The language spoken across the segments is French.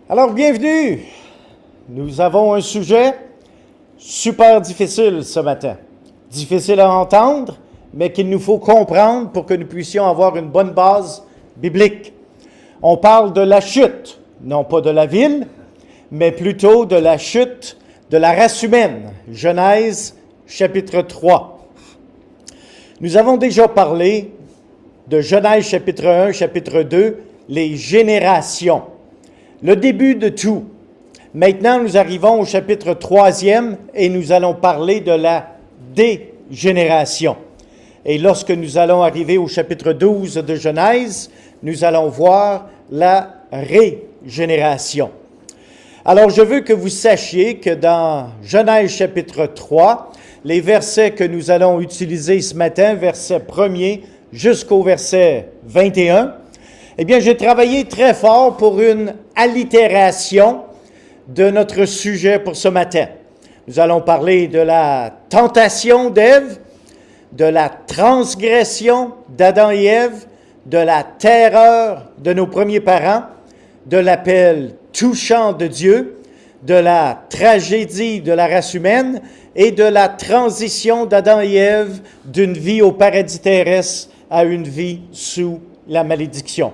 Alors, bienvenue. Nous avons un sujet super difficile ce matin. Difficile à entendre, mais qu'il nous faut comprendre pour que nous puissions avoir une bonne base biblique. On parle de la chute, non pas de la ville, mais plutôt de la chute de la race humaine. Genèse, chapitre 3. Nous avons déjà parlé de Genèse, chapitre 1, chapitre 2, les générations. Le début de tout. Maintenant, nous arrivons au chapitre 3e et nous allons parler de la dégénération. Et lorsque nous allons arriver au chapitre 12 de Genèse, nous allons voir la régénération. Alors, je veux que vous sachiez que dans Genèse chapitre 3, les versets que nous allons utiliser ce matin, verset 1er jusqu'au verset 21, eh bien, j'ai travaillé très fort pour une allitération de notre sujet pour ce matin. Nous allons parler de la tentation d'Ève, de la transgression d'Adam et Ève, de la terreur de nos premiers parents, de l'appel touchant de Dieu, de la tragédie de la race humaine et de la transition d'Adam et Ève d'une vie au paradis terrestre à une vie sous la malédiction.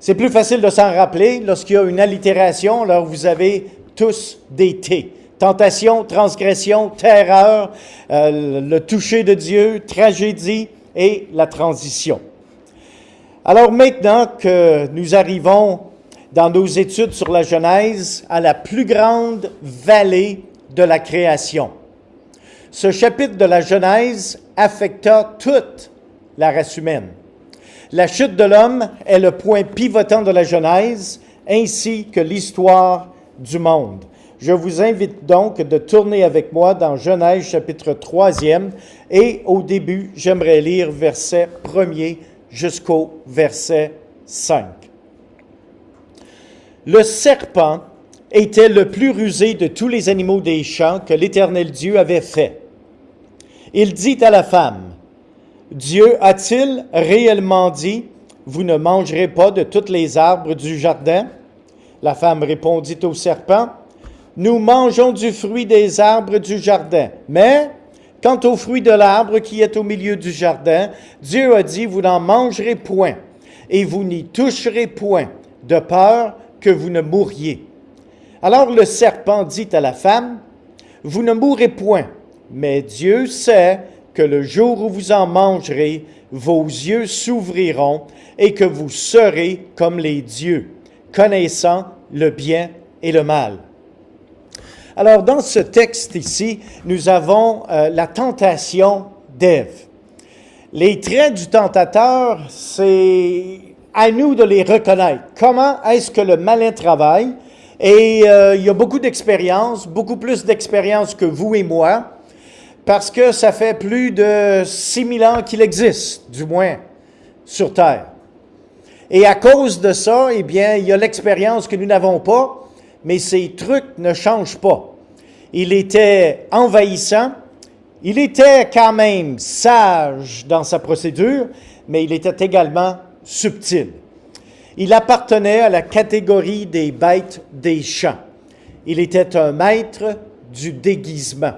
C'est plus facile de s'en rappeler lorsqu'il y a une allitération, alors vous avez tous des T. Tentation, transgression, terreur, le toucher de Dieu, tragédie et la transition. Alors maintenant que nous arrivons dans nos études sur la Genèse à la plus grande vallée de la création. Ce chapitre de la Genèse affecta toute la race humaine. La chute de l'homme est le point pivotant de la Genèse, ainsi que l'histoire du monde. Je vous invite donc de tourner avec moi dans Genèse chapitre 3e et au début, j'aimerais lire verset 1er jusqu'au verset 5. Le serpent était le plus rusé de tous les animaux des champs que l'Éternel Dieu avait fait. Il dit à la femme, « Dieu a-t-il réellement dit, « Vous ne mangerez pas de tous les arbres du jardin? » La femme répondit au serpent, « Nous mangeons du fruit des arbres du jardin, mais quant au fruit de l'arbre qui est au milieu du jardin, Dieu a dit, « Vous n'en mangerez point, et vous n'y toucherez point, de peur que vous ne mouriez. » Alors le serpent dit à la femme, « Vous ne mourrez point, mais Dieu sait que le jour où vous en mangerez, vos yeux s'ouvriront et que vous serez comme les dieux, connaissant le bien et le mal. » Alors, dans ce texte ici, nous avons la tentation d'Ève. Les traits du tentateur, c'est à nous de les reconnaître. Comment est-ce que le malin travaille? Et il y a beaucoup d'expérience, beaucoup plus d'expérience que vous et moi, parce que ça fait plus de 6000 ans qu'il existe, du moins, sur Terre. Et à cause de ça, eh bien, il y a l'expérience que nous n'avons pas, mais ces trucs ne changent pas. Il était envahissant, il était quand même sage dans sa procédure, mais il était également subtil. Il appartenait à la catégorie des bêtes des champs. Il était un maître du déguisement.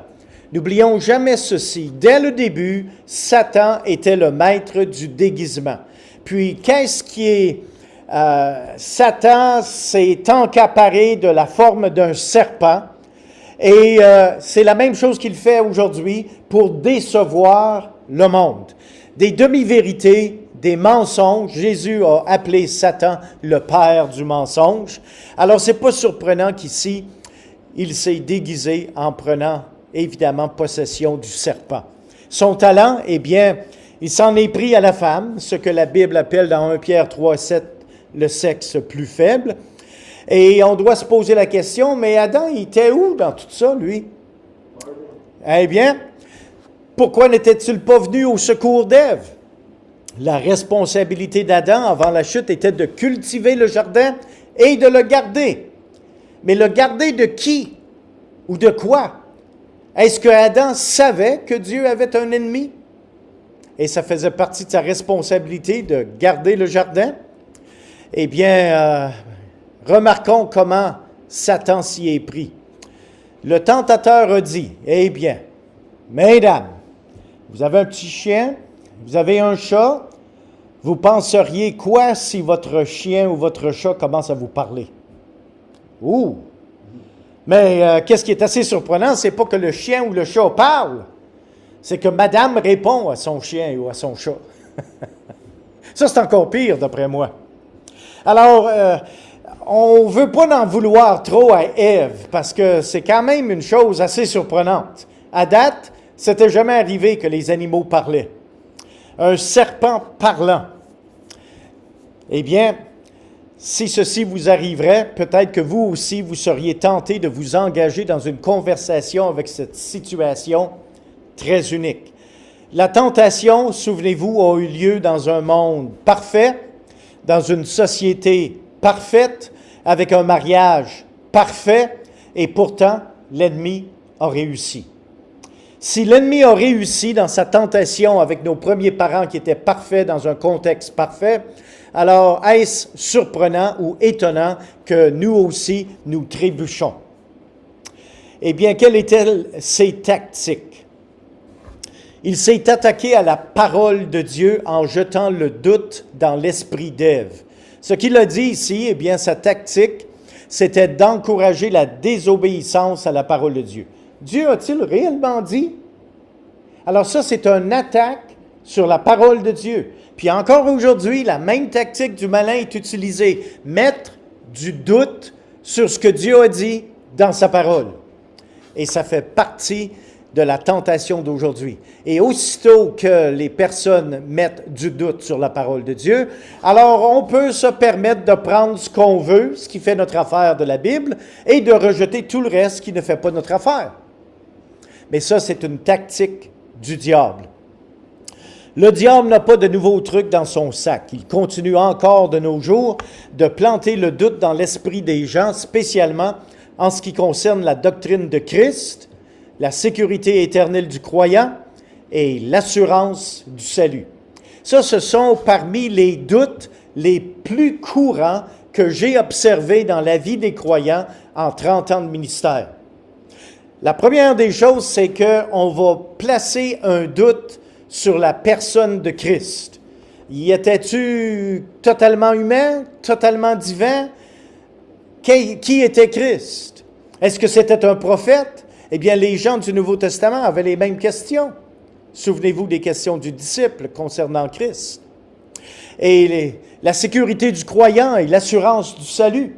N'oublions jamais ceci. Dès le début, Satan était le maître du déguisement. Puis, qu'est-ce qui est... Satan s'est encaparé de la forme d'un serpent et c'est la même chose qu'il fait aujourd'hui pour décevoir le monde. Des demi-vérités, des mensonges. Jésus a appelé Satan le père du mensonge. Alors, c'est pas surprenant qu'ici, il s'est déguisé en prenant évidemment possession du serpent. Son talent, eh bien, il s'en est pris à la femme, ce que la Bible appelle dans 1 Pierre 3,7 le sexe plus faible. Et on doit se poser la question, mais Adam, il était où dans tout ça, lui? Eh bien, pourquoi n'était-il pas venu au secours d'Ève? La responsabilité d'Adam avant la chute était de cultiver le jardin et de le garder. Mais le garder de qui? Ou de quoi? Est-ce que Adam savait que Dieu avait un ennemi? Et ça faisait partie de sa responsabilité de garder le jardin? Eh bien, Remarquons comment Satan s'y est pris. Le tentateur a dit, « Eh bien, mesdames, vous avez un petit chien, vous avez un chat, vous penseriez quoi si votre chien ou votre chat commence à vous parler? » Ouh! Mais qu'est-ce qui est assez surprenant, c'est pas que le chien ou le chat parle, c'est que madame répond à son chien ou à son chat. Ça, c'est encore pire, d'après moi. Alors, on ne veut pas en vouloir trop à Ève, parce que c'est quand même une chose assez surprenante. À date, c'était jamais arrivé que les animaux parlaient. Un serpent parlant. Eh bien, si ceci vous arriverait, peut-être que vous aussi, vous seriez tenté de vous engager dans une conversation avec cette situation très unique. La tentation, souvenez-vous, a eu lieu dans un monde parfait, dans une société parfaite, avec un mariage parfait, et pourtant, l'ennemi a réussi. Si l'ennemi a réussi dans sa tentation avec nos premiers parents qui étaient parfaits dans un contexte parfait, alors est-ce surprenant ou étonnant que nous aussi, nous trébuchons? Eh bien, quelles étaient ses tactiques? Il s'est attaqué à la parole de Dieu en jetant le doute dans l'esprit d'Ève. Ce qu'il a dit ici, eh bien, sa tactique, c'était d'encourager la désobéissance à la parole de Dieu. Dieu a-t-il réellement dit? Alors ça, c'est une attaque sur la parole de Dieu. Puis encore aujourd'hui, la même tactique du malin est utilisée. Mettre du doute sur ce que Dieu a dit dans sa parole. Et ça fait partie de la tentation d'aujourd'hui. Et aussitôt que les personnes mettent du doute sur la parole de Dieu, alors on peut se permettre de prendre ce qu'on veut, ce qui fait notre affaire de la Bible, et de rejeter tout le reste qui ne fait pas notre affaire. Mais ça, c'est une tactique du diable. Le diable n'a pas de nouveaux trucs dans son sac. Il continue encore de nos jours de planter le doute dans l'esprit des gens, spécialement en ce qui concerne la doctrine de Christ, la sécurité éternelle du croyant et l'assurance du salut. Ça, ce sont parmi les doutes les plus courants que j'ai observés dans la vie des croyants en 30 ans de ministère. La première des choses, c'est qu'on va placer un doute sur la personne de Christ. Y était-tu totalement humain, totalement divin? Qui était Christ? Est-ce que c'était un prophète? Eh bien, les gens du Nouveau Testament avaient les mêmes questions. Souvenez-vous des questions du disciple concernant Christ. Et la sécurité du croyant et l'assurance du salut.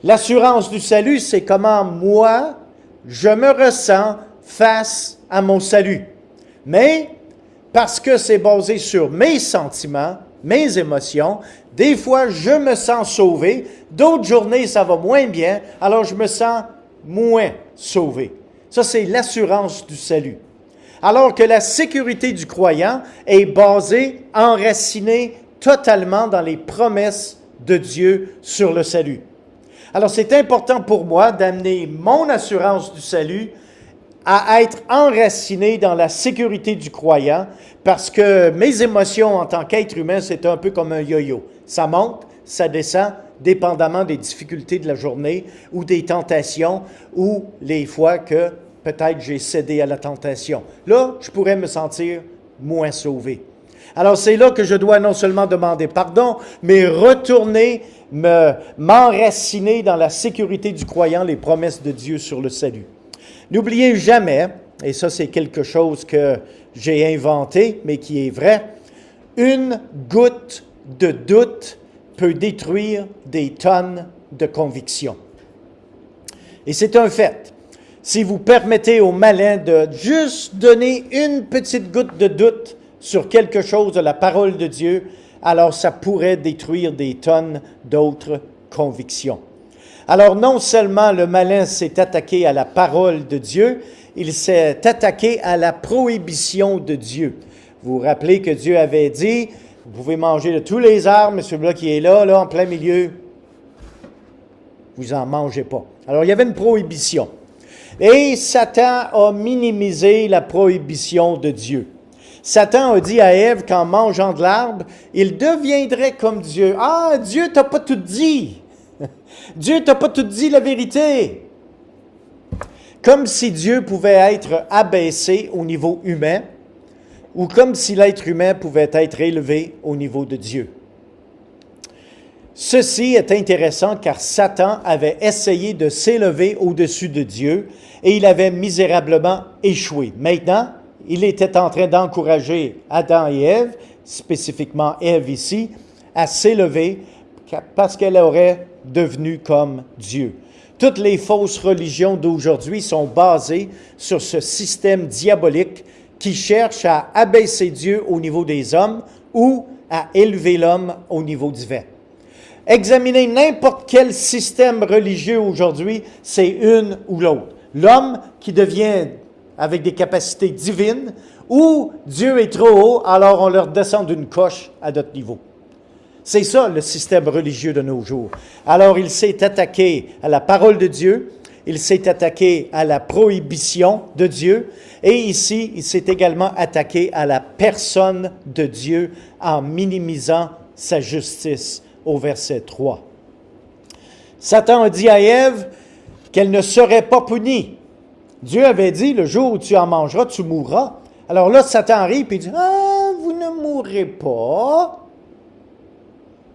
L'assurance du salut, c'est comment moi, je me ressens face à mon salut. Mais, parce que c'est basé sur mes sentiments, mes émotions, des fois, je me sens sauvé, d'autres journées, ça va moins bien, alors je me sens moins sauvé. Ça, c'est l'assurance du salut. Alors que la sécurité du croyant est basée, enracinée totalement dans les promesses de Dieu sur le salut. Alors, c'est important pour moi d'amener mon assurance du salut à être enraciné dans la sécurité du croyant parce que mes émotions en tant qu'être humain, c'est un peu comme un yo-yo. Ça monte, ça descend, dépendamment des difficultés de la journée ou des tentations ou les fois que peut-être j'ai cédé à la tentation. Là, je pourrais me sentir moins sauvé. Alors, c'est là que je dois non seulement demander pardon, mais retourner, m'enraciner dans la sécurité du croyant, les promesses de Dieu sur le salut. N'oubliez jamais, et ça c'est quelque chose que j'ai inventé, mais qui est vrai, une goutte de doute peut détruire des tonnes de conviction. Et c'est un fait. Si vous permettez au malin de juste donner une petite goutte de doute sur quelque chose de la parole de Dieu, alors ça pourrait détruire des tonnes d'autres convictions. Alors non seulement le malin s'est attaqué à la parole de Dieu, il s'est attaqué à la prohibition de Dieu. Vous vous rappelez que Dieu avait dit, vous pouvez manger de tous les arbres, mais celui-là qui est là, en plein milieu, vous n'en mangez pas. Alors il y avait une prohibition. Et Satan a minimisé la prohibition de Dieu. Satan a dit à Ève qu'en mangeant de l'arbre, il deviendrait comme Dieu. Ah, Dieu t'a pas tout dit. Dieu t'a pas tout dit la vérité. Comme si Dieu pouvait être abaissé au niveau humain, ou comme si l'être humain pouvait être élevé au niveau de Dieu. Ceci est intéressant car Satan avait essayé de s'élever au-dessus de Dieu et il avait misérablement échoué. Maintenant, il était en train d'encourager Adam et Ève, spécifiquement Ève ici, à s'élever parce qu'elle aurait devenu comme Dieu. Toutes les fausses religions d'aujourd'hui sont basées sur ce système diabolique qui cherche à abaisser Dieu au niveau des hommes ou à élever l'homme au niveau divin. Examinez n'importe quel système religieux aujourd'hui, c'est une ou l'autre. L'homme qui devient avec des capacités divines ou Dieu est trop haut, alors on leur descend d'une coche à notre niveau. C'est ça le système religieux de nos jours. Alors il s'est attaqué à la parole de Dieu, il s'est attaqué à la prohibition de Dieu et ici il s'est également attaqué à la personne de Dieu en minimisant sa justice. Au verset 3. Satan a dit à Ève qu'elle ne serait pas punie. Dieu avait dit, le jour où tu en mangeras, tu mourras. Alors là, Satan arrive et dit, « Ah, vous ne mourrez pas. »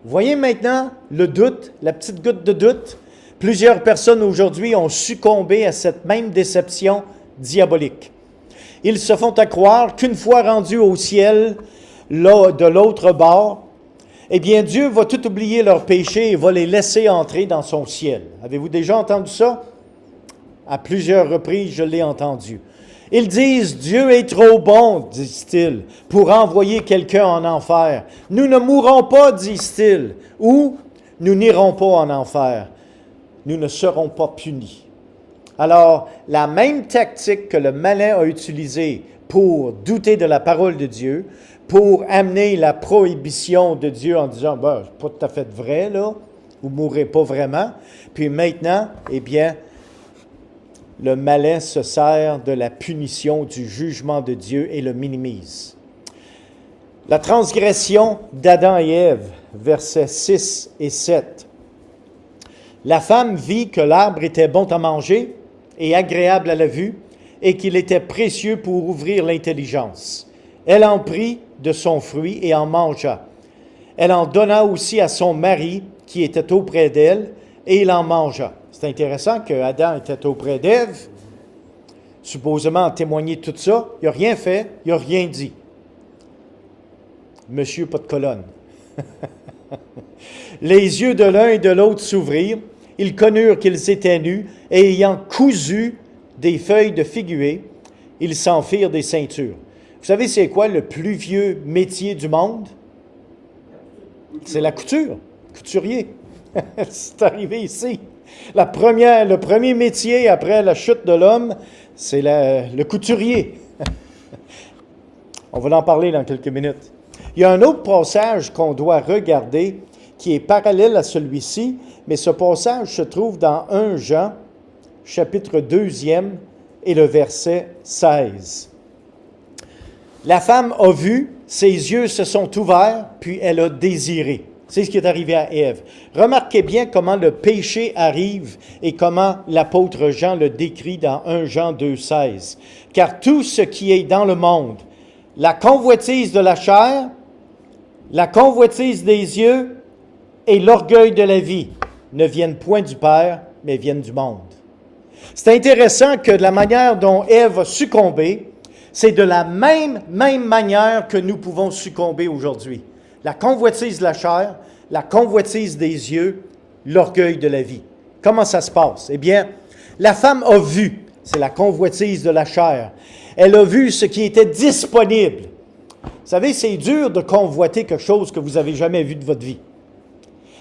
Voyez maintenant le doute, la petite goutte de doute. Plusieurs personnes aujourd'hui ont succombé à cette même déception diabolique. Ils se font à croire qu'une fois rendus au ciel, là, de l'autre bord, eh bien, Dieu va tout oublier leurs péchés et va les laisser entrer dans son ciel. Avez-vous déjà entendu ça? À plusieurs reprises, je l'ai entendu. Ils disent, Dieu est trop bon, disent-ils, pour envoyer quelqu'un en enfer. Nous ne mourrons pas, disent-ils, ou nous n'irons pas en enfer. Nous ne serons pas punis. Alors, la même tactique que le malin a utilisée pour douter de la parole de Dieu, pour amener la prohibition de Dieu en disant, « Ben, c'est pas tout à fait vrai, là, vous ne mourrez pas vraiment. » Puis maintenant, eh bien, le malin se sert de la punition, du jugement de Dieu et le minimise. La transgression d'Adam et Ève, versets 6 et 7. La femme vit que l'arbre était bon à manger et agréable à la vue, et qu'il était précieux pour ouvrir l'intelligence. Elle en prit de son fruit et en mangea. Elle en donna aussi à son mari qui était auprès d'elle, et il en mangea. C'est intéressant que Adam était auprès d'Ève, supposément en témoigner tout ça. Il n'a rien fait, il n'a rien dit. Monsieur, pas de colonne. Les yeux de l'un et de l'autre s'ouvrirent, ils connurent qu'ils étaient nus, et ayant cousu des feuilles de figuier, ils s'en firent des ceintures. Vous savez, c'est quoi le plus vieux métier du monde? C'est la couture, couturier. C'est arrivé ici. Le premier métier après la chute de l'homme, c'est le couturier. On va en parler dans quelques minutes. Il y a un autre passage qu'on doit regarder qui est parallèle à celui-ci, mais ce passage se trouve dans 1 Jean, chapitre 2e, et le verset 16. La femme a vu, ses yeux se sont ouverts, puis elle a désiré. C'est ce qui est arrivé à Ève. Remarquez bien comment le péché arrive et comment l'apôtre Jean le décrit dans 1 Jean 2,16. Car tout ce qui est dans le monde, la convoitise de la chair, la convoitise des yeux et l'orgueil de la vie ne viennent point du Père, mais viennent du monde. C'est intéressant que de la manière dont Ève a succombé, c'est de la même manière que nous pouvons succomber aujourd'hui. La convoitise de la chair, la convoitise des yeux, l'orgueil de la vie. Comment ça se passe? Eh bien, la femme a vu, c'est la convoitise de la chair. Elle a vu ce qui était disponible. Vous savez, c'est dur de convoiter quelque chose que vous n'avez jamais vu de votre vie.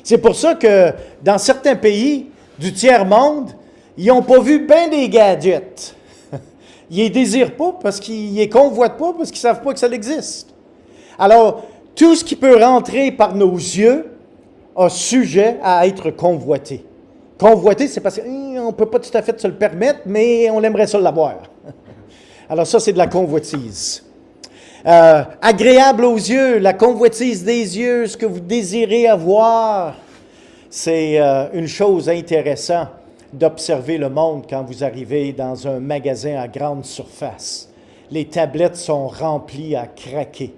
C'est pour ça que dans certains pays du tiers-monde, ils n'ont pas vu bien des gadgets. Ils ne les désirent pas parce qu'ils ne les convoitent pas parce qu'ils ne savent pas que ça existe. Alors, tout ce qui peut rentrer par nos yeux a sujet à être convoité. Convoité, c'est parce qu'on ne peut pas tout à fait se le permettre, mais on aimerait ça l'avoir. Alors ça, c'est de la convoitise. Agréable aux yeux, la convoitise des yeux, ce que vous désirez avoir. C'est une chose intéressante d'observer le monde quand vous arrivez dans un magasin à grande surface. Les tablettes sont remplies à craquer.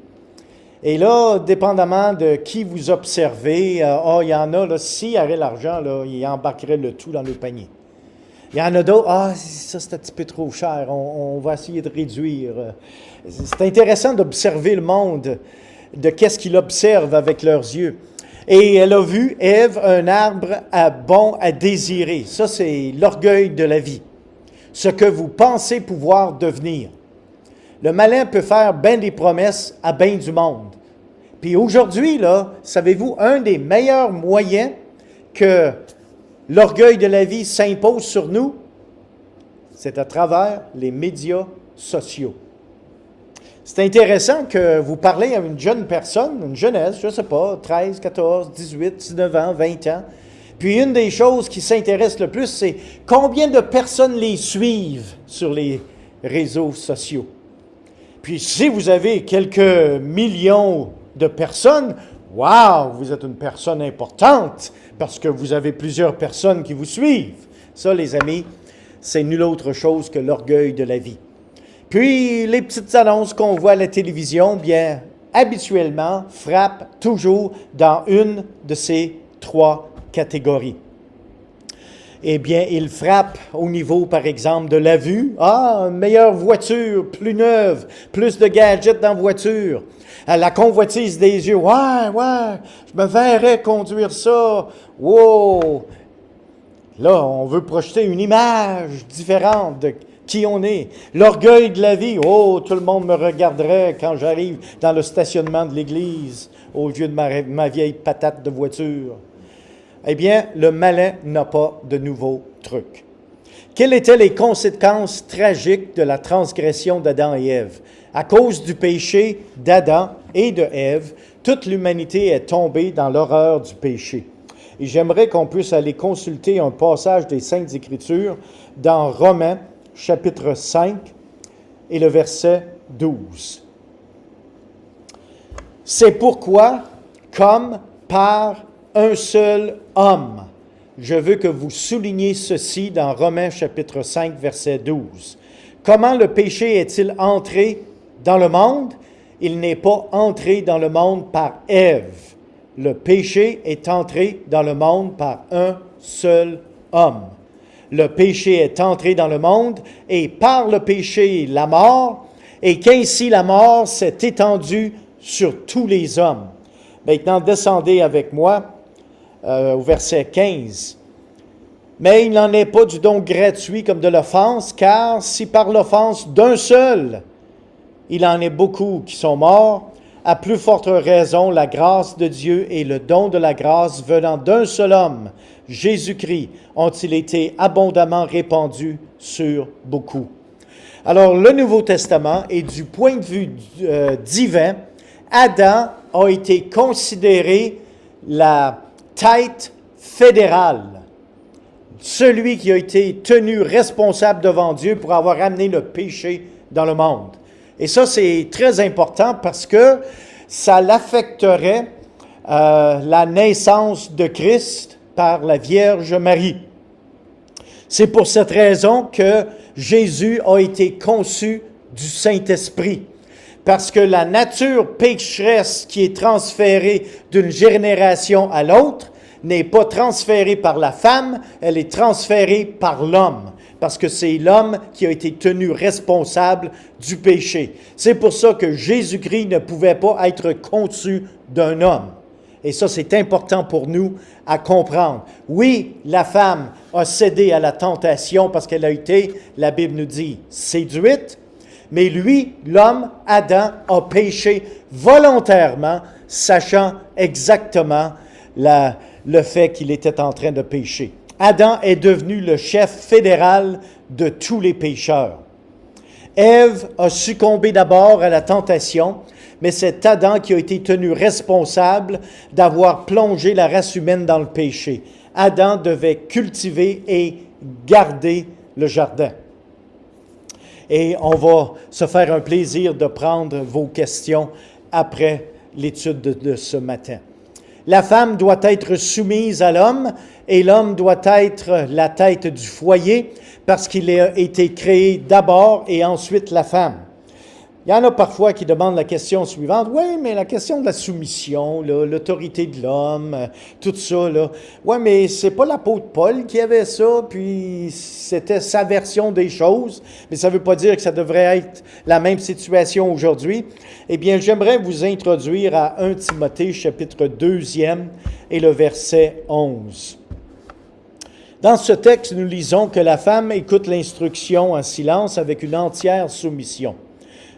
Et là, dépendamment de qui vous observez, il y en a, là, s'il y avait l'argent, là, ils embarqueraient le tout dans le panier. Il y en a d'autres, ça c'est un petit peu trop cher, on va essayer de réduire. C'est intéressant d'observer le monde, de qu'est-ce qu'il observe avec leurs yeux. Et elle a vu, Ève, un arbre bon à désirer. Ça, c'est l'orgueil de la vie. Ce que vous pensez pouvoir devenir. Le malin peut faire bien des promesses à bien du monde. Puis aujourd'hui, là, savez-vous, un des meilleurs moyens que l'orgueil de la vie s'impose sur nous, c'est à travers les médias sociaux. C'est intéressant que vous parlez à une jeune personne, une jeunesse, je ne sais pas, 13, 14, 18, 19 ans, 20 ans. Puis une des choses qui s'intéresse le plus, c'est combien de personnes les suivent sur les réseaux sociaux. Puis si vous avez quelques millions de personnes, wow, vous êtes une personne importante parce que vous avez plusieurs personnes qui vous suivent. Ça, les amis, c'est nulle autre chose que l'orgueil de la vie. Puis, les petites annonces qu'on voit à la télévision, bien, habituellement, frappent toujours dans une de ces trois catégories. Eh bien, ils frappent au niveau, par exemple, de la vue. Une meilleure voiture, plus neuve, plus de gadgets dans la voiture. La convoitise des yeux. Ouais, je me verrais conduire ça. Wow! Là, on veut projeter une image différente de qui on est. L'orgueil de la vie. Oh, tout le monde me regarderait quand j'arrive dans le stationnement de l'église au lieu de ma vieille patate de voiture. Eh bien, le malin n'a pas de nouveaux trucs. Quelles étaient les conséquences tragiques de la transgression d'Adam et Ève? À cause du péché d'Adam et de Ève, toute l'humanité est tombée dans l'horreur du péché. Et j'aimerais qu'on puisse aller consulter un passage des Saintes Écritures dans Romains, chapitre 5, et le verset 12. C'est pourquoi, comme par un seul homme, je veux que vous souligniez ceci dans Romains, chapitre 5, verset 12. Comment le péché est-il entré dans le monde? Il n'est pas entré dans le monde par Ève. Le péché est entré dans le monde par un seul homme. Le péché est entré dans le monde et par le péché, la mort, et qu'ainsi la mort s'est étendue sur tous les hommes. Maintenant, descendez avec moi au verset 15. Mais il n'en est pas du don gratuit comme de l'offense, car si par l'offense d'un seul, il en est beaucoup qui sont morts, à plus forte raison, la grâce de Dieu et le don de la grâce venant d'un seul homme, Jésus-Christ, ont-ils été abondamment répandus sur beaucoup. Alors, le Nouveau Testament, et du point de vue divin, Adam a été considéré la tête fédérale, celui qui a été tenu responsable devant Dieu pour avoir amené le péché dans le monde. Et ça, c'est très important parce que ça l'affecterait la naissance de Christ par la Vierge Marie. C'est pour cette raison que Jésus a été conçu du Saint-Esprit. Parce que la nature pécheresse qui est transférée d'une génération à l'autre n'est pas transférée par la femme, elle est transférée par l'homme. Parce que c'est l'homme qui a été tenu responsable du péché. C'est pour ça que Jésus-Christ ne pouvait pas être conçu d'un homme. Et ça, c'est important pour nous à comprendre. Oui, la femme a cédé à la tentation parce qu'elle a été, la Bible nous dit, séduite. Mais lui, l'homme, Adam, a péché volontairement, sachant exactement le fait qu'il était en train de pécher. Adam est devenu le chef fédéral de tous les pécheurs. Ève a succombé d'abord à la tentation, mais c'est Adam qui a été tenu responsable d'avoir plongé la race humaine dans le péché. Adam devait cultiver et garder le jardin. Et on va se faire un plaisir de prendre vos questions après l'étude de ce matin. La femme doit être soumise à l'homme et l'homme doit être la tête du foyer parce qu'il a été créé d'abord et ensuite la femme. Il y en a parfois qui demandent la question suivante. Oui, mais la question de la soumission, là, l'autorité de l'homme, tout ça, là. Oui, mais c'est pas l'apôtre Paul qui avait ça, puis c'était sa version des choses, mais ça ne veut pas dire que ça devrait être la même situation aujourd'hui. Eh bien, j'aimerais vous introduire à 1 Timothée, chapitre 2e, et le verset 11. Dans ce texte, nous lisons que la femme écoute l'instruction en silence avec une entière soumission.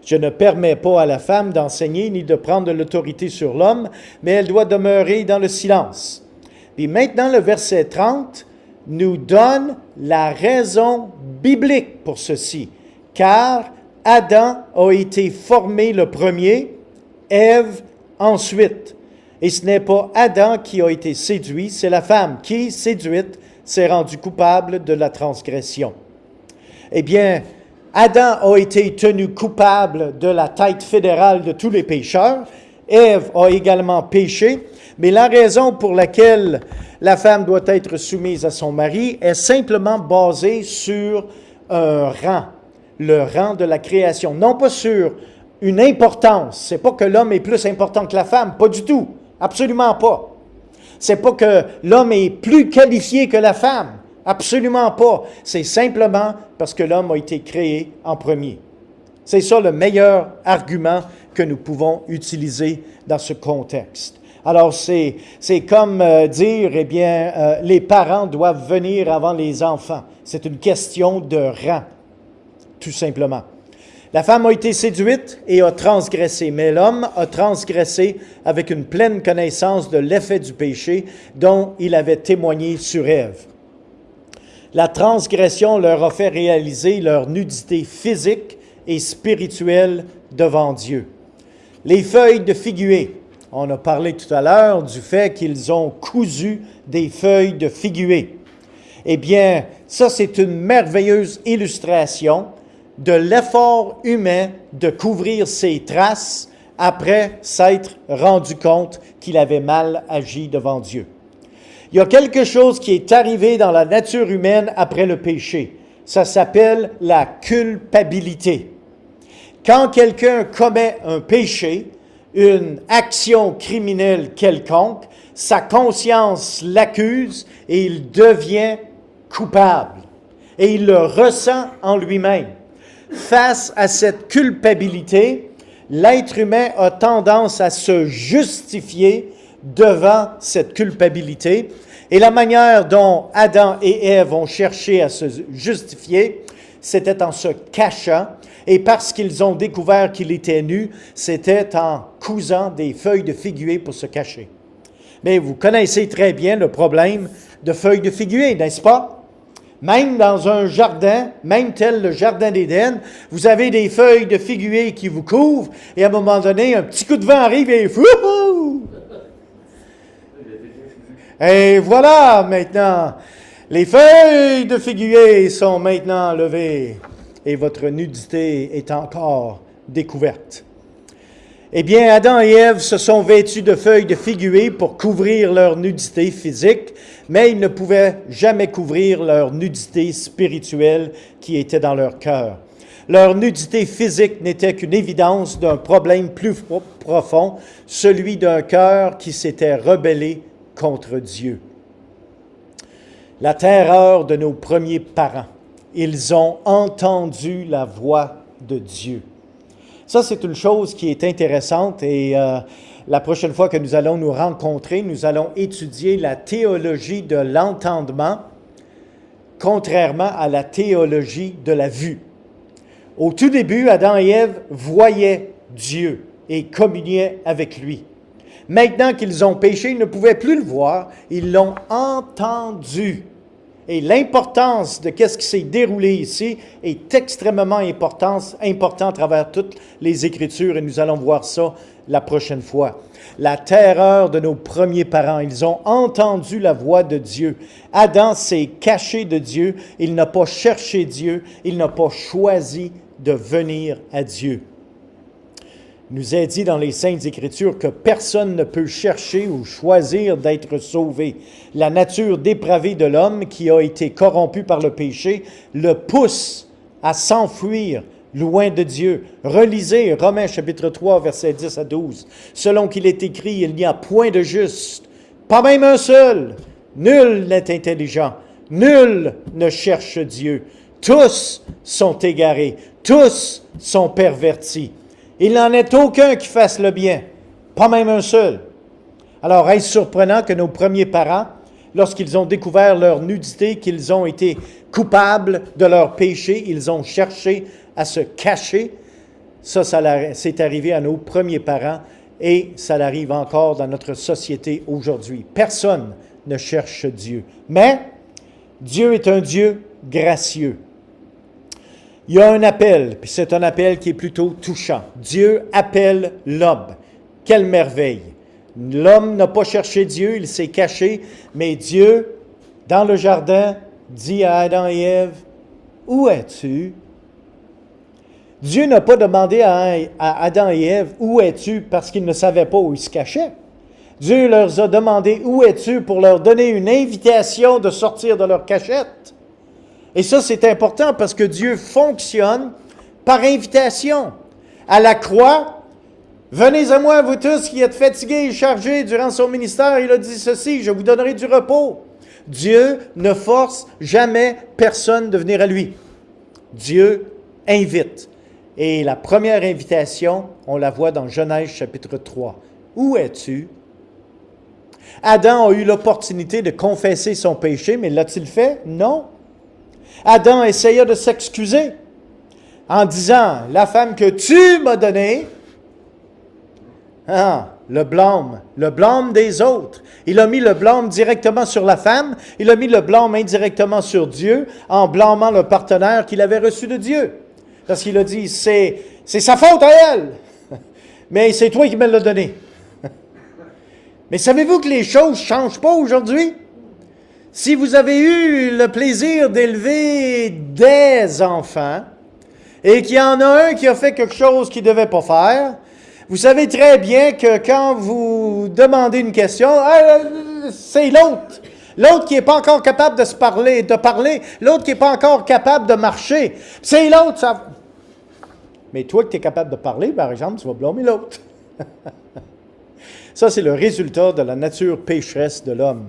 Je ne permets pas à la femme d'enseigner ni de prendre de l'autorité sur l'homme, mais elle doit demeurer dans le silence. Puis maintenant, le verset 30 nous donne la raison biblique pour ceci, car Adam a été formé le premier, Ève ensuite. Et ce n'est pas Adam qui a été séduit, c'est la femme qui, séduite, s'est rendue coupable de la transgression. Eh bien, Adam a été tenu coupable de la tête fédérale de tous les pécheurs. Ève a également péché, mais la raison pour laquelle la femme doit être soumise à son mari est simplement basée sur un rang, le rang de la création, non pas sur une importance. C'est pas que l'homme est plus important que la femme, pas du tout, absolument pas. C'est pas que l'homme est plus qualifié que la femme. Absolument pas. C'est simplement parce que l'homme a été créé en premier. C'est ça le meilleur argument que nous pouvons utiliser dans ce contexte. Alors, c'est comme dire, eh bien, les parents doivent venir avant les enfants. C'est une question de rang, tout simplement. La femme a été séduite et a transgressé, mais l'homme a transgressé avec une pleine connaissance de l'effet du péché dont il avait témoigné sur Ève. La transgression leur a fait réaliser leur nudité physique et spirituelle devant Dieu. Les feuilles de figuier. On a parlé tout à l'heure du fait qu'ils ont cousu des feuilles de figuier. Eh bien, ça, c'est une merveilleuse illustration de l'effort humain de couvrir ses traces après s'être rendu compte qu'il avait mal agi devant Dieu. Il y a quelque chose qui est arrivé dans la nature humaine après le péché. Ça s'appelle la culpabilité. Quand quelqu'un commet un péché, une action criminelle quelconque, sa conscience l'accuse et il devient coupable. Et il le ressent en lui-même. Face à cette culpabilité, l'être humain a tendance à se justifier devant cette culpabilité. Et la manière dont Adam et Ève ont cherché à se justifier, c'était en se cachant. Et parce qu'ils ont découvert qu'il était nu, c'était en cousant des feuilles de figuier pour se cacher. Mais vous connaissez très bien le problème de feuilles de figuier, n'est-ce pas? Même dans un jardin, même tel le jardin d'Éden, vous avez des feuilles de figuier qui vous couvrent, et à un moment donné, un petit coup de vent arrive et fouhou! Et voilà, maintenant, les feuilles de figuier sont maintenant levées, et votre nudité est encore découverte. Eh bien, Adam et Ève se sont vêtus de feuilles de figuier pour couvrir leur nudité physique, mais ils ne pouvaient jamais couvrir leur nudité spirituelle qui était dans leur cœur. Leur nudité physique n'était qu'une évidence d'un problème plus profond, celui d'un cœur qui s'était rebellé contre Dieu. La terreur de nos premiers parents. Ils ont entendu la voix de Dieu. Ça, c'est une chose qui est intéressante et la prochaine fois que nous allons nous rencontrer, nous allons étudier la théologie de l'entendement, contrairement à la théologie de la vue. Au tout début, Adam et Ève voyaient Dieu et communiaient avec lui. Maintenant qu'ils ont péché, ils ne pouvaient plus le voir, ils l'ont entendu. Et l'importance de ce qui s'est déroulé ici est extrêmement important à travers toutes les Écritures, et nous allons voir ça la prochaine fois. La terreur de nos premiers parents, ils ont entendu la voix de Dieu. Adam s'est caché de Dieu, il n'a pas cherché Dieu, il n'a pas choisi de venir à Dieu. nous est dit dans les Saintes Écritures que personne ne peut chercher ou choisir d'être sauvé. La nature dépravée de l'homme qui a été corrompue par le péché le pousse à s'enfuir loin de Dieu. Relisez Romains chapitre 3, versets 10 à 12. Selon qu'il est écrit, il n'y a point de juste, pas même un seul. Nul n'est intelligent, nul ne cherche Dieu. Tous sont égarés, tous sont pervertis. Il n'en est aucun qui fasse le bien, pas même un seul. Alors, est-ce surprenant que nos premiers parents, lorsqu'ils ont découvert leur nudité, qu'ils ont été coupables de leur péché, ils ont cherché à se cacher? Ça c'est arrivé à nos premiers parents et ça arrive encore dans notre société aujourd'hui. Personne ne cherche Dieu. Mais Dieu est un Dieu gracieux. Il y a un appel, puis c'est un appel qui est plutôt touchant. Dieu appelle l'homme. Quelle merveille! L'homme n'a pas cherché Dieu, il s'est caché, mais Dieu, dans le jardin, dit à Adam et Ève, « Où es-tu? » Dieu n'a pas demandé à Adam et Ève, « Où es-tu? » parce qu'ils ne savaient pas où ils se cachaient. Dieu leur a demandé, « Où es-tu? » pour leur donner une invitation de sortir de leur cachette. Et ça, c'est important parce que Dieu fonctionne par invitation. À la croix, « Venez à moi, vous tous qui êtes fatigués et chargés durant son ministère. » Il a dit ceci, « Je vous donnerai du repos. » Dieu ne force jamais personne de venir à lui. Dieu invite. Et la première invitation, on la voit dans Genèse chapitre 3. « Où es-tu? » Adam a eu l'opportunité de confesser son péché, mais l'a-t-il fait? Non. Adam essaya de s'excuser en disant, « La femme que tu m'as donnée, le blâme des autres. » Il a mis le blâme directement sur la femme, il a mis le blâme indirectement sur Dieu en blâmant le partenaire qu'il avait reçu de Dieu. Parce qu'il a dit, c'est sa faute à elle, mais c'est toi qui me l'as donné. Mais savez-vous que les choses ne changent pas aujourd'hui? Si vous avez eu le plaisir d'élever des enfants et qu'il y en a un qui a fait quelque chose qu'il ne devait pas faire, vous savez très bien que quand vous demandez une question, c'est l'autre. L'autre qui n'est pas encore capable de parler, l'autre qui n'est pas encore capable de marcher. C'est l'autre. Ça... Mais toi que tu es capable de parler, par exemple, tu vas blâmer l'autre. Ça, c'est le résultat de la nature pécheresse de l'homme.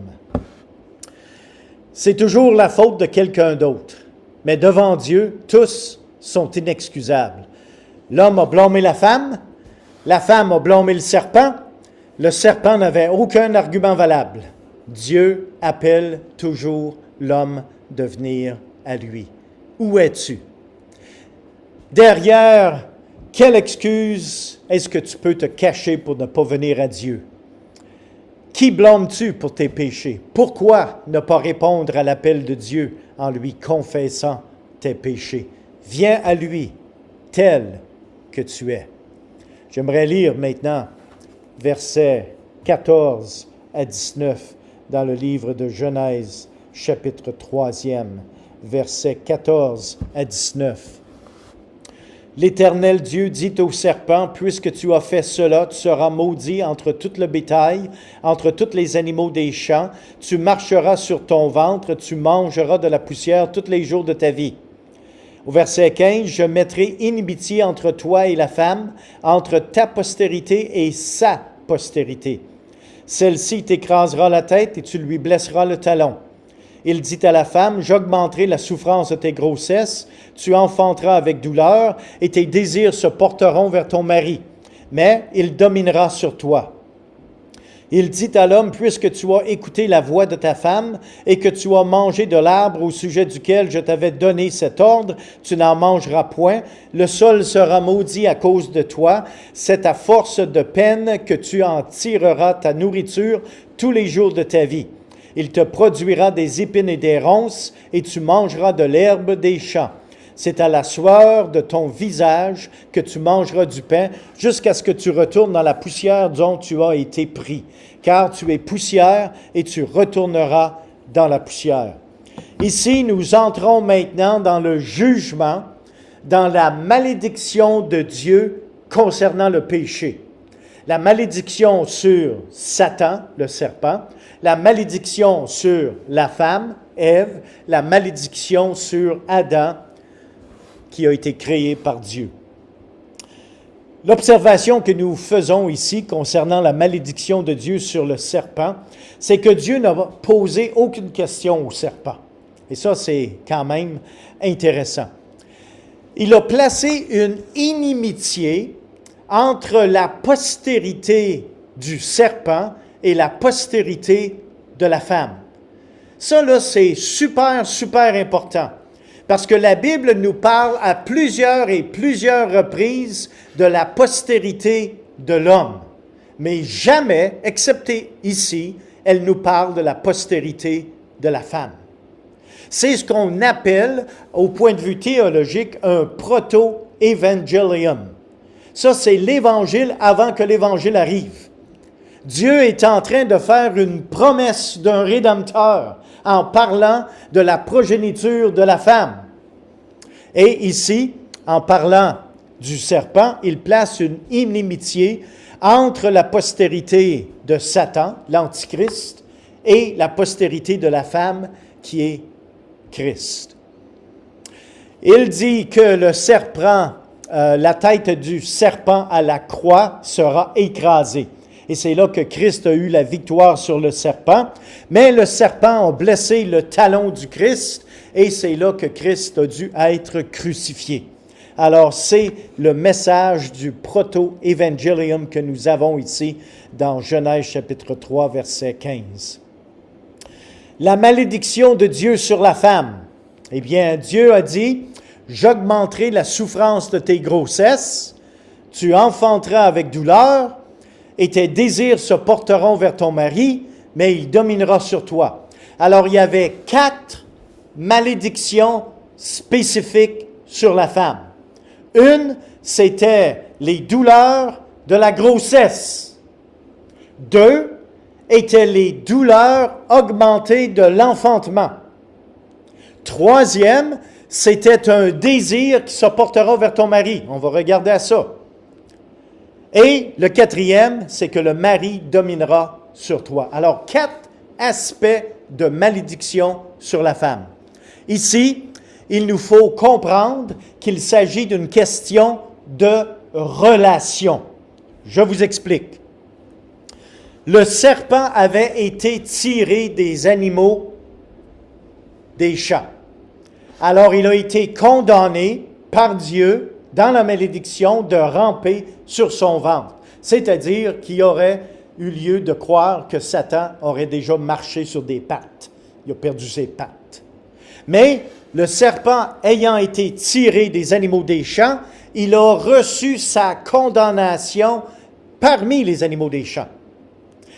C'est toujours la faute de quelqu'un d'autre. Mais devant Dieu, tous sont inexcusables. L'homme a blâmé la femme a blâmé le serpent n'avait aucun argument valable. Dieu appelle toujours l'homme de venir à lui. Où es-tu? Derrière, quelle excuse est-ce que tu peux te cacher pour ne pas venir à Dieu? Qui blâmes-tu pour tes péchés? Pourquoi ne pas répondre à l'appel de Dieu en lui confessant tes péchés? Viens à lui, tel que tu es. J'aimerais lire maintenant versets 14 à 19 dans le livre de Genèse, chapitre 3e, versets 14 à 19. L'Éternel Dieu dit au serpent, « Puisque tu as fait cela, tu seras maudit entre tout le bétail, entre tous les animaux des champs. Tu marcheras sur ton ventre, tu mangeras de la poussière tous les jours de ta vie. » Au verset 15, « Je mettrai inimitié entre toi et la femme, entre ta postérité et sa postérité. Celle-ci t'écrasera la tête et tu lui blesseras le talon. » Il dit à la femme, « J'augmenterai la souffrance de tes grossesses, tu enfanteras avec douleur, et tes désirs se porteront vers ton mari, mais il dominera sur toi. » Il dit à l'homme, « Puisque tu as écouté la voix de ta femme, et que tu as mangé de l'arbre au sujet duquel je t'avais donné cet ordre, tu n'en mangeras point, le sol sera maudit à cause de toi, c'est à force de peine que tu en tireras ta nourriture tous les jours de ta vie. Il te produira des épines et des ronces, et tu mangeras de l'herbe des champs. C'est à la sueur de ton visage que tu mangeras du pain, jusqu'à ce que tu retournes dans la poussière dont tu as été pris. Car tu es poussière, et tu retourneras dans la poussière. » Ici, nous entrons maintenant dans le jugement, dans la malédiction de Dieu concernant le péché. La malédiction sur Satan, le serpent, la malédiction sur la femme, Ève, la malédiction sur Adam, qui a été créé par Dieu. L'observation que nous faisons ici concernant la malédiction de Dieu sur le serpent, c'est que Dieu n'a posé aucune question au serpent. Et ça, c'est quand même intéressant. Il a placé une inimitié entre la postérité du serpent et la postérité de la femme. Ça, là, c'est super, super important. Parce que la Bible nous parle à plusieurs reprises de la postérité de l'homme. Mais jamais, excepté ici, elle nous parle de la postérité de la femme. C'est ce qu'on appelle, au point de vue théologique, un proto-évangélium. Ça, c'est l'Évangile avant que l'Évangile arrive. Dieu est en train de faire une promesse d'un Rédempteur en parlant de la progéniture de la femme. Et ici, en parlant du serpent, il place une inimitié entre la postérité de Satan, l'Antichrist, et la postérité de la femme qui est Christ. Il dit que le serpent, la tête du serpent à la croix sera écrasée. Et c'est là que Christ a eu la victoire sur le serpent. Mais le serpent a blessé le talon du Christ et c'est là que Christ a dû être crucifié. Alors, c'est le message du proto-évangélium que nous avons ici dans Genèse chapitre 3, verset 15. La malédiction de Dieu sur la femme. Eh bien, Dieu a dit, « J'augmenterai la souffrance de tes grossesses, tu enfanteras avec douleur, et tes désirs se porteront vers ton mari, mais il dominera sur toi. » Alors, il y avait 4 malédictions spécifiques sur la femme. Une, c'était les douleurs de la grossesse. 2, étaient les douleurs augmentées de l'enfantement. 3e, c'était un désir qui se portera vers ton mari. On va regarder à ça. Et le 4e, c'est que le mari dominera sur toi. Alors, 4 aspects de malédiction sur la femme. Ici, il nous faut comprendre qu'il s'agit d'une question de relation. Je vous explique. Le serpent avait été tiré des animaux des champs. Alors, il a été condamné par Dieu dans la malédiction de ramper sur son ventre. C'est-à-dire qu'il aurait eu lieu de croire que Satan aurait déjà marché sur des pattes. Il a perdu ses pattes. Mais le serpent ayant été tiré des animaux des champs, il a reçu sa condamnation parmi les animaux des champs.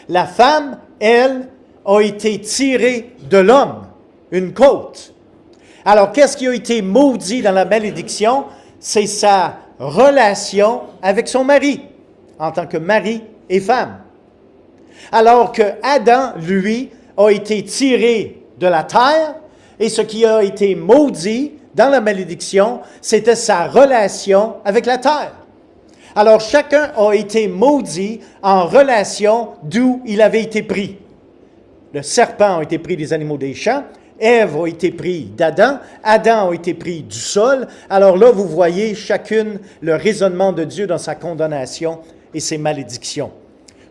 La femme, elle, a été tirée de l'homme, une côte. Alors, qu'est-ce qui a été maudit dans la malédiction? C'est sa relation avec son mari, en tant que mari et femme. Alors que Adam, lui, a été tiré de la terre, et ce qui a été maudit dans la malédiction, c'était sa relation avec la terre. Alors chacun a été maudit en relation d'où il avait été pris. Le serpent a été pris des animaux des champs, Ève a été pris d'Adam, Adam a été pris du sol. Alors là, vous voyez chacune le raisonnement de Dieu dans sa condamnation et ses malédictions.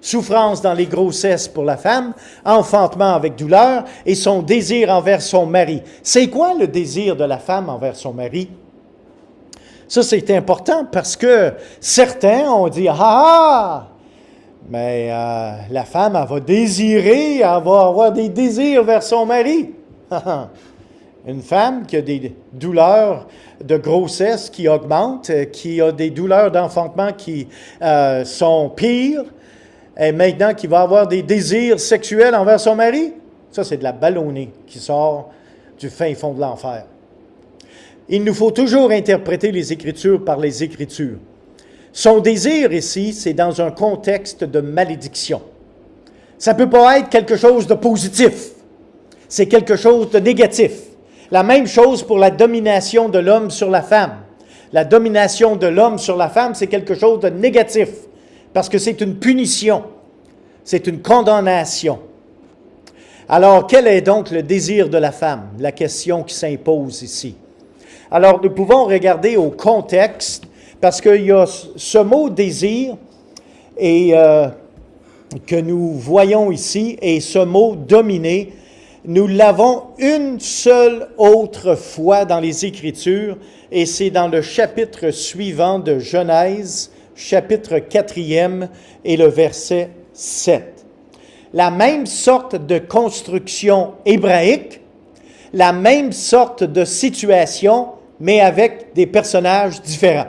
Souffrance dans les grossesses pour la femme, enfantement avec douleur et son désir envers son mari. C'est quoi le désir de la femme envers son mari? Ça, c'est important parce que certains ont dit « Ah! Mais la femme, elle va désirer, elle va avoir des désirs vers son mari. » Une femme qui a des douleurs de grossesse qui augmentent, qui a des douleurs d'enfantement qui sont pires, et maintenant qui va avoir des désirs sexuels envers son mari, ça c'est de la ballonnée qui sort du fin fond de l'enfer. Il nous faut toujours interpréter les Écritures par les Écritures. Son désir ici, c'est dans un contexte de malédiction. Ça ne peut pas être quelque chose de positif. C'est quelque chose de négatif. La même chose pour la domination de l'homme sur la femme. la domination de l'homme sur la femme, c'est quelque chose de négatif, parce que c'est une punition, c'est une condamnation. Alors, quel est donc le désir de la femme? La question qui s'impose ici. Alors, nous pouvons regarder au contexte, parce qu'il y a ce mot « désir » et que nous voyons ici, et ce mot « dominer », nous l'avons une seule autre fois dans les Écritures, et c'est dans le chapitre suivant de Genèse, chapitre 4e, et le verset 7. La même sorte de construction hébraïque, la même sorte de situation, mais avec des personnages différents.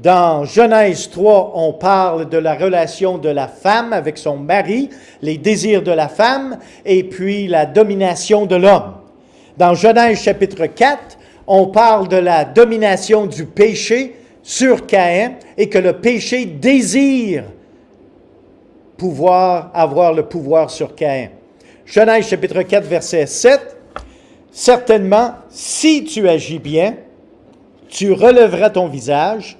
Dans Genèse 3, on parle de la relation de la femme avec son mari, les désirs de la femme, et puis la domination de l'homme. Dans Genèse chapitre 4, on parle de la domination du péché sur Caïn, et que le péché désire avoir le pouvoir sur Caïn. Genèse chapitre 4, verset 7, « Certainement, si tu agis bien, tu relèveras ton visage.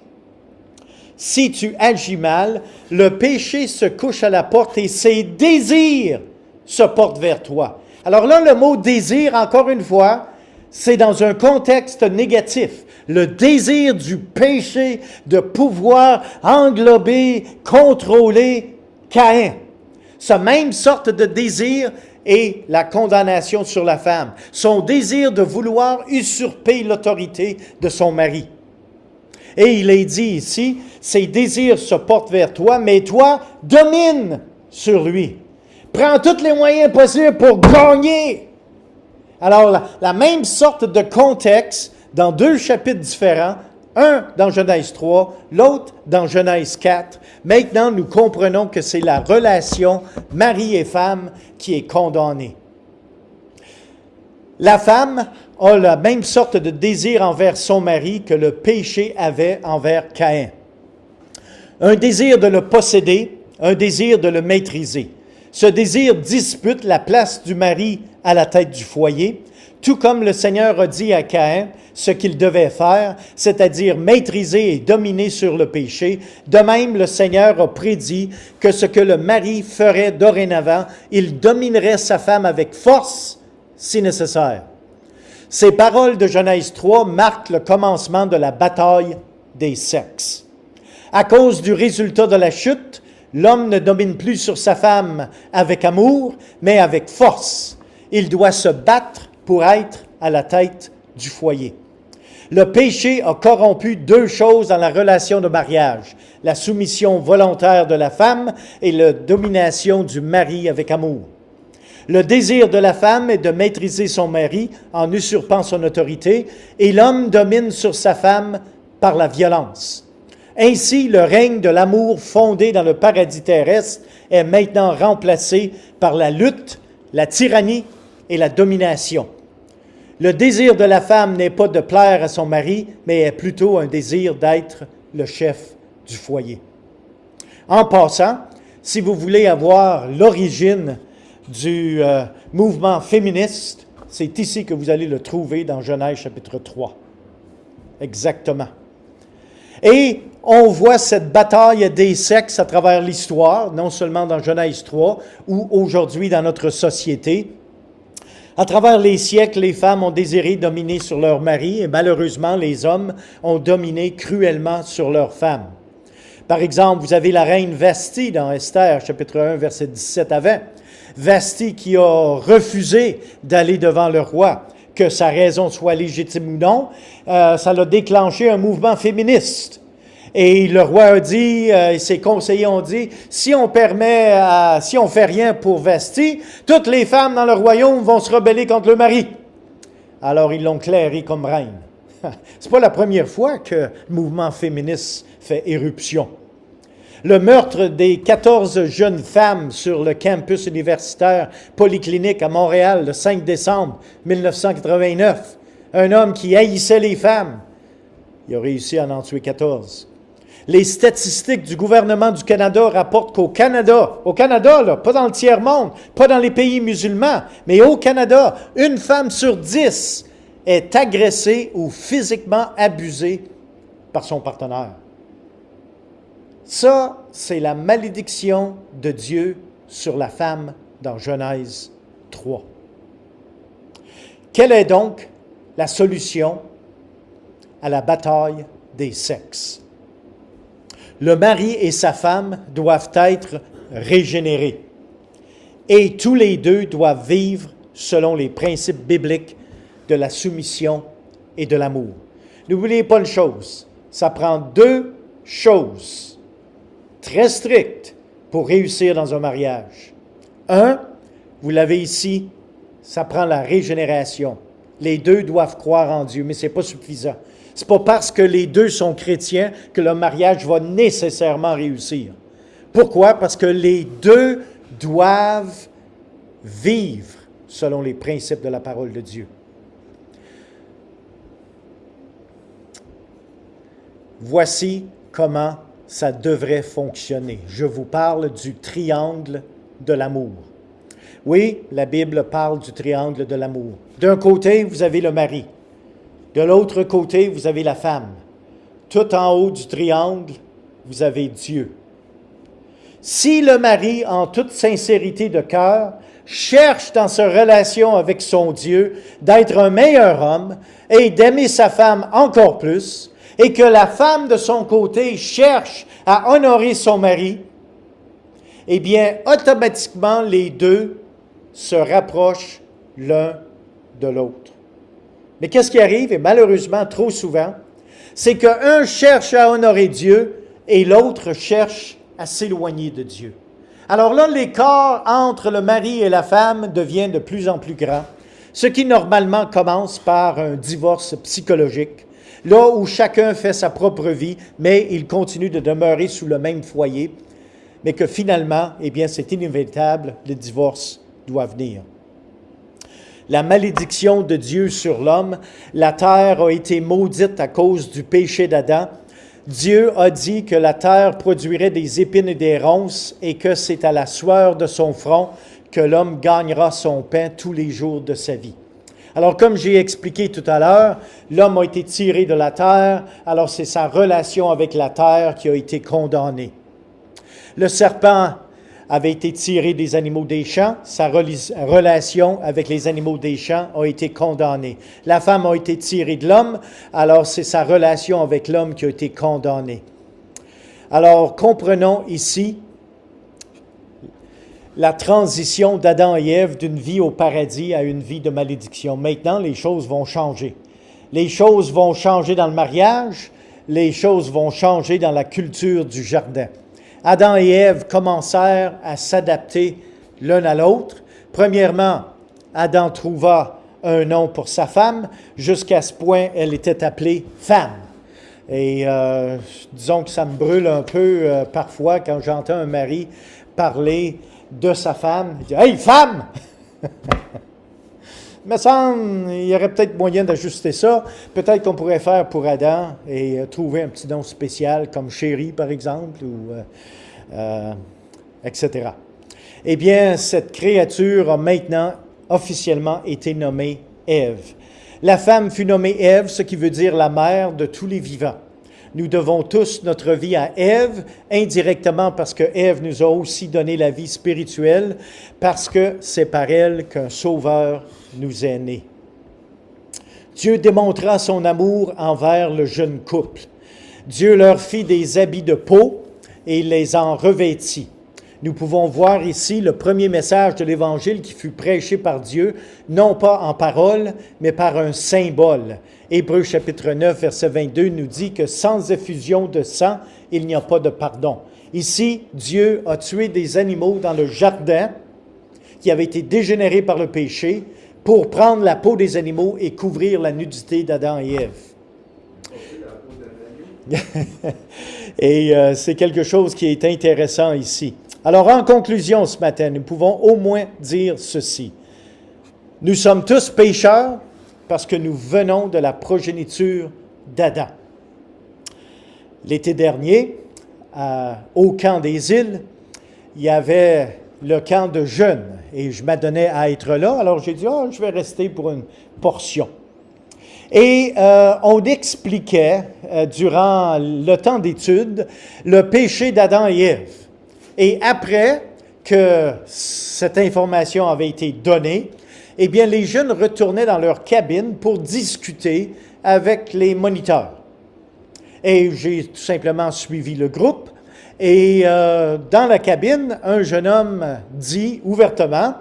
Si tu agis mal, le péché se couche à la porte et ses désirs se portent vers toi. » Alors là, le mot « désir », encore une fois, c'est dans un contexte négatif. Le désir du péché de pouvoir englober, contrôler Caïn. Ce même sorte de désir est la condamnation sur la femme. Son désir de vouloir usurper l'autorité de son mari. Et il est dit ici, ses désirs se portent vers toi, mais toi, domine sur lui. Prends tous les moyens possibles pour gagner. Alors, la même sorte de contexte dans deux chapitres différents, un dans Genèse 3, l'autre dans Genèse 4. Maintenant, nous comprenons que c'est la relation mari et femme qui est condamnée. La femme a la même sorte de désir envers son mari que le péché avait envers Caïn. Un désir de le posséder, un désir de le maîtriser. Ce désir dispute la place du mari à la tête du foyer, tout comme le Seigneur a dit à Caïn ce qu'il devait faire, c'est-à-dire maîtriser et dominer sur le péché. De même, le Seigneur a prédit que ce que le mari ferait dorénavant, il dominerait sa femme avec force si nécessaire. Ces paroles de Genèse 3 marquent le commencement de la bataille des sexes. À cause du résultat de la chute, l'homme ne domine plus sur sa femme avec amour, mais avec force. Il doit se battre pour être à la tête du foyer. Le péché a corrompu deux choses dans la relation de mariage, la soumission volontaire de la femme et la domination du mari avec amour. Le désir de la femme est de maîtriser son mari en usurpant son autorité, et l'homme domine sur sa femme par la violence. Ainsi, le règne de l'amour fondé dans le paradis terrestre est maintenant remplacé par la lutte, la tyrannie et la domination. Le désir de la femme n'est pas de plaire à son mari, mais est plutôt un désir d'être le chef du foyer. En passant, si vous voulez avoir l'origine du mouvement féministe, c'est ici que vous allez le trouver dans Genèse chapitre 3. Exactement. Et on voit cette bataille des sexes à travers l'histoire, non seulement dans Genèse 3, ou aujourd'hui dans notre société. À travers les siècles, les femmes ont désiré dominer sur leurs maris et malheureusement, les hommes ont dominé cruellement sur leurs femmes. Par exemple, vous avez la reine Vasti dans Esther, chapitre 1, verset 17 à 20. Vasti qui a refusé d'aller devant le roi, que sa raison soit légitime ou non, ça l'a déclenché un mouvement féministe. Et le roi a dit, et ses conseillers ont dit, si on fait rien pour Vasti, toutes les femmes dans le royaume vont se rebeller contre le mari. Alors ils l'ont clairée comme reine. C'est pas la première fois que le mouvement féministe fait éruption. Le meurtre des 14 jeunes femmes sur le campus universitaire polyclinique à Montréal le 5 décembre 1989. Un homme qui haïssait les femmes. Il a réussi à en tuer 14. Les statistiques du gouvernement du Canada rapportent qu'au Canada, là, pas dans le tiers-monde, pas dans les pays musulmans, mais au Canada, une femme sur 10 est agressée ou physiquement abusée par son partenaire. Ça, c'est la malédiction de Dieu sur la femme dans Genèse 3. Quelle est donc la solution à la bataille des sexes? Le mari et sa femme doivent être régénérés et tous les deux doivent vivre selon les principes bibliques de la soumission et de l'amour. N'oubliez pas une chose, ça prend deux choses très strictes pour réussir dans un mariage. Un, vous l'avez ici, ça prend la régénération. Les deux doivent croire en Dieu, mais ce n'est pas suffisant. Ce n'est pas parce que les deux sont chrétiens que le mariage va nécessairement réussir. Pourquoi? Parce que les deux doivent vivre selon les principes de la parole de Dieu. Voici comment ça devrait fonctionner. Je vous parle du triangle de l'amour. Oui, la Bible parle du triangle de l'amour. D'un côté, vous avez le mari. De l'autre côté, vous avez la femme. Tout en haut du triangle, vous avez Dieu. Si le mari, en toute sincérité de cœur, cherche dans sa relation avec son Dieu d'être un meilleur homme et d'aimer sa femme encore plus, et que la femme de son côté cherche à honorer son mari, eh bien, automatiquement, les deux se rapprochent l'un de l'autre. Mais qu'est-ce qui arrive, et malheureusement trop souvent, c'est qu'un cherche à honorer Dieu et l'autre cherche à s'éloigner de Dieu. Alors là, l'écart entre le mari et la femme devient de plus en plus grand, ce qui normalement commence par un divorce psychologique, là où chacun fait sa propre vie, mais il continue de demeurer sous le même foyer, mais que finalement, eh bien, c'est inévitable, le divorce doit venir. La malédiction de Dieu sur l'homme, la terre a été maudite à cause du péché d'Adam. Dieu a dit que la terre produirait des épines et des ronces et que c'est à la sueur de son front que l'homme gagnera son pain tous les jours de sa vie. Alors, comme j'ai expliqué tout à l'heure, l'homme a été tiré de la terre, alors c'est sa relation avec la terre qui a été condamnée. Le serpent avait été tiré des animaux des champs, sa relation avec les animaux des champs a été condamnée. La femme a été tirée de l'homme, alors c'est sa relation avec l'homme qui a été condamnée. Alors, comprenons ici la transition d'Adam et Ève d'une vie au paradis à une vie de malédiction. Maintenant, les choses vont changer. Les choses vont changer dans le mariage, les choses vont changer dans la culture du jardin. Adam et Ève commencèrent à s'adapter l'un à l'autre. Premièrement, Adam trouva un nom pour sa femme. Jusqu'à ce point, elle était appelée femme. Et disons que ça me brûle un peu parfois quand j'entends un mari parler de sa femme. Il dit « Hey, femme! » Il me semble qu'il y aurait peut-être moyen d'ajuster ça. Peut-être qu'on pourrait faire pour Adam et trouver un petit nom spécial comme chérie, par exemple, ou etc. Eh bien, cette créature a maintenant officiellement été nommée Ève. La femme fut nommée Ève, ce qui veut dire la mère de tous les vivants. Nous devons tous notre vie à Ève, indirectement parce que Ève nous a aussi donné la vie spirituelle, parce que c'est par elle qu'un sauveur nous est né. Dieu démontra son amour envers le jeune couple. Dieu leur fit des habits de peau et il les en revêtit. Nous pouvons voir ici le premier message de l'Évangile qui fut prêché par Dieu, non pas en parole, mais par un symbole. Hébreux chapitre 9, verset 22 nous dit que sans effusion de sang, il n'y a pas de pardon. Ici, Dieu a tué des animaux dans le jardin qui avaient été dégénérés par le péché pour prendre la peau des animaux et couvrir la nudité d'Adam et Ève. Et c'est quelque chose qui est intéressant ici. Alors, en conclusion ce matin, nous pouvons au moins dire ceci. Nous sommes tous pécheurs parce que nous venons de la progéniture d'Adam. L'été dernier, au camp des îles, il y avait le camp de jeunes et je m'adonnais à être là. Alors, j'ai dit, je vais rester pour une portion. Et on expliquait, durant le temps d'étude, le péché d'Adam et Ève. Et après que cette information avait été donnée, eh bien, les jeunes retournaient dans leur cabine pour discuter avec les moniteurs. Et j'ai tout simplement suivi le groupe. Et dans la cabine, un jeune homme dit ouvertement,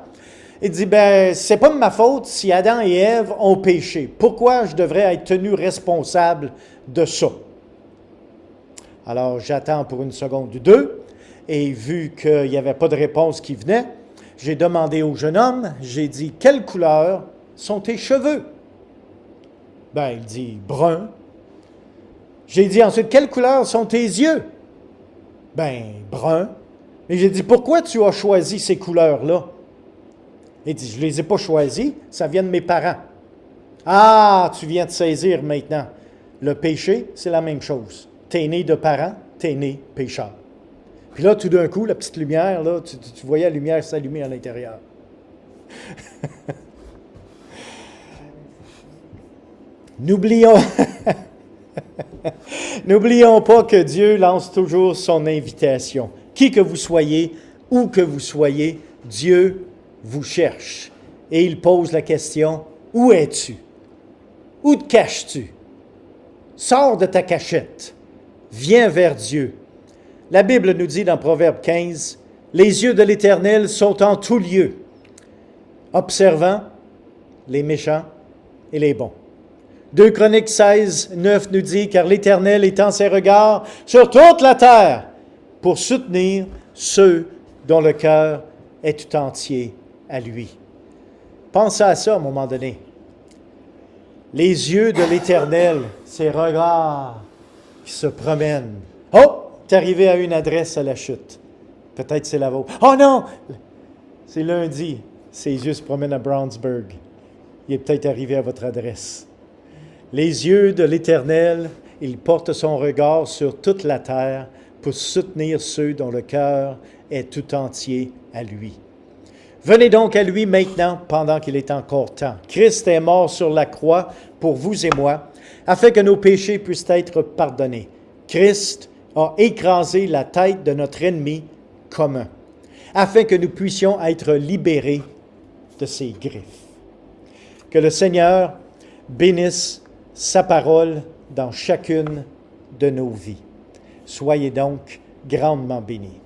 il dit, ben, c'est pas de ma faute si Adam et Ève ont péché. Pourquoi je devrais être tenu responsable de ça? Alors, j'attends pour une seconde ou deux, et vu qu'il n'y avait pas de réponse qui venait, j'ai demandé au jeune homme, j'ai dit, quelle couleur sont tes cheveux? Ben, il dit, brun. J'ai dit ensuite, quelle couleur sont tes yeux? Ben, brun. Et j'ai dit, pourquoi tu as choisi ces couleurs-là? Il dit, je ne les ai pas choisis, ça vient de mes parents. Ah, tu viens de saisir maintenant. Le péché, c'est la même chose. Tu es né de parents, tu es né pécheur. Puis là, tout d'un coup, la petite lumière, là, tu voyais la lumière s'allumer à l'intérieur. N'oublions pas que Dieu lance toujours son invitation. Qui que vous soyez, où que vous soyez, Dieu vous cherche. Et il pose la question, où es-tu? Où te caches-tu? Sors de ta cachette. Viens vers Dieu. La Bible nous dit dans Proverbe 15, « Les yeux de l'Éternel sont en tout lieu, observant les méchants et les bons. » 2 Chroniques 16, 9 nous dit, « Car l'Éternel étend ses regards sur toute la terre pour soutenir ceux dont le cœur est tout entier à lui. » Pensez à ça à un moment donné. Les yeux de l'Éternel, ses regards qui se promènent. Oh! T'es arrivé à une adresse à la chute. Peut-être c'est la vôtre. Oh non! C'est lundi. Ses yeux se promènent à Brownsburg. Il est peut-être arrivé à votre adresse. Les yeux de l'Éternel, il porte son regard sur toute la terre pour soutenir ceux dont le cœur est tout entier à lui. Venez donc à lui maintenant, pendant qu'il est encore temps. Christ est mort sur la croix pour vous et moi, afin que nos péchés puissent être pardonnés. Christ a écrasé la tête de notre ennemi commun, afin que nous puissions être libérés de ses griffes. Que le Seigneur bénisse sa parole dans chacune de nos vies. Soyez donc grandement bénis.